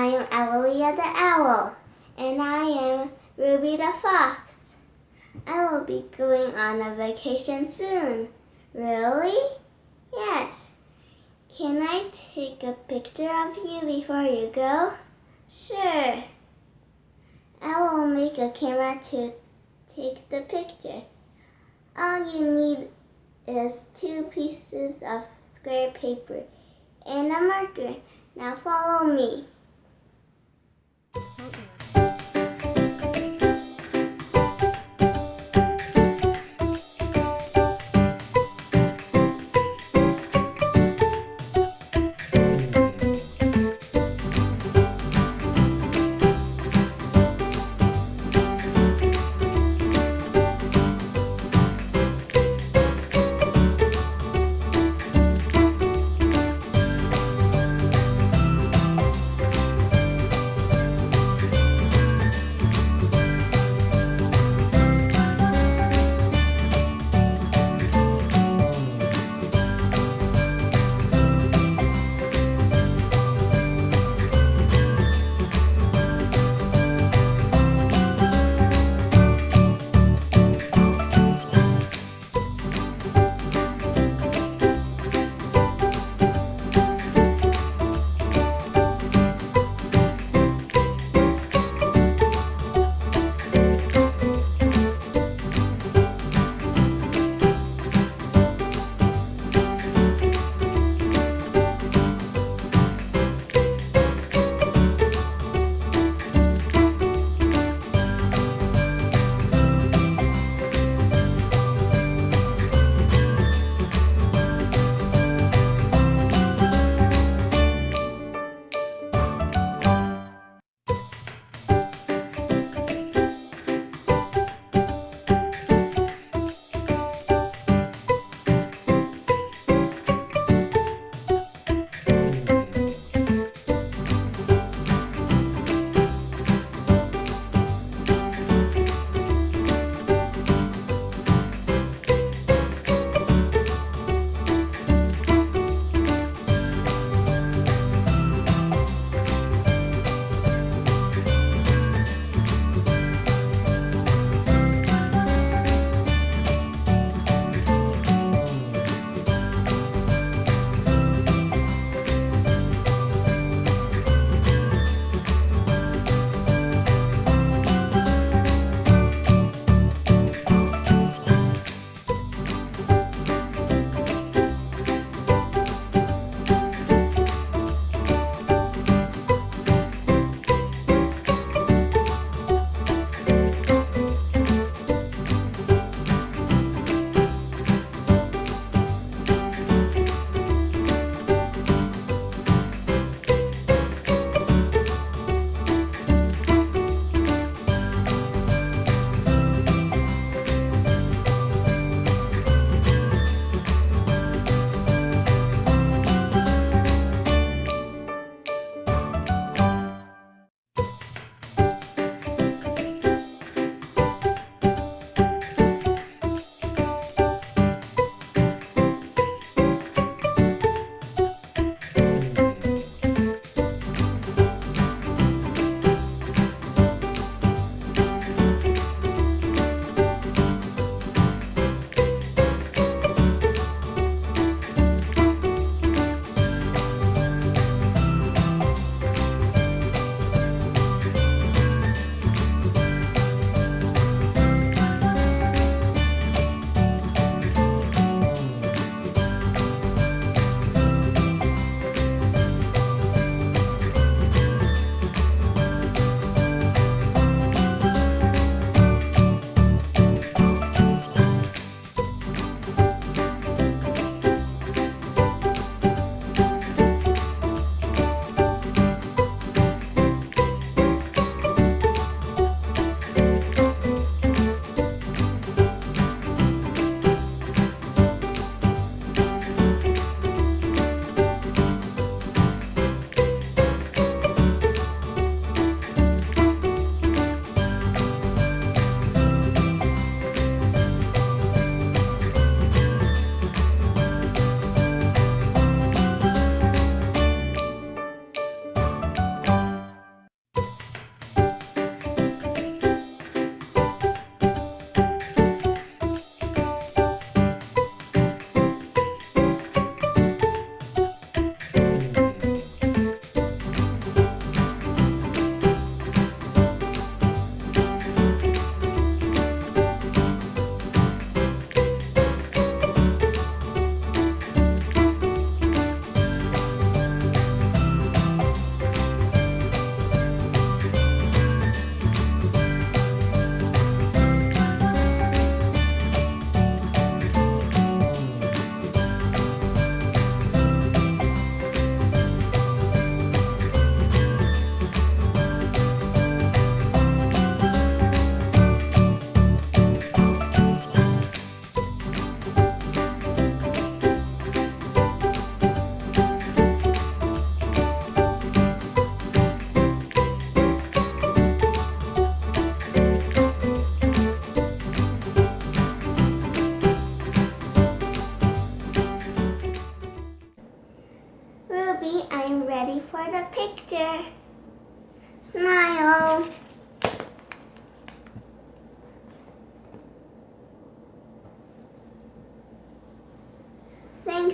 I am Owlia the owl. And I am Ruby the fox. I will be going on a vacation soon. Really? Yes. Can I take a picture of you before you go? Sure. I will make a camera to take the picture. All you need is 2 pieces of square paper and a marker. Now follow me.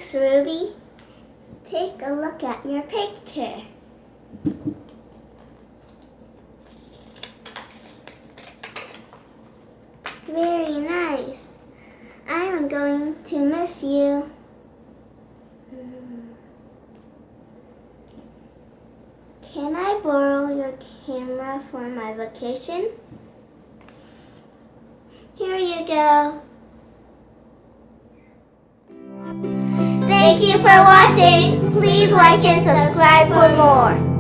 Thanks, Ruby. Take a look at your picture. Very nice. I'm going to miss you. Can I borrow your camera for my vacation? Here you go. Thank you for watching. Please like and subscribe for more.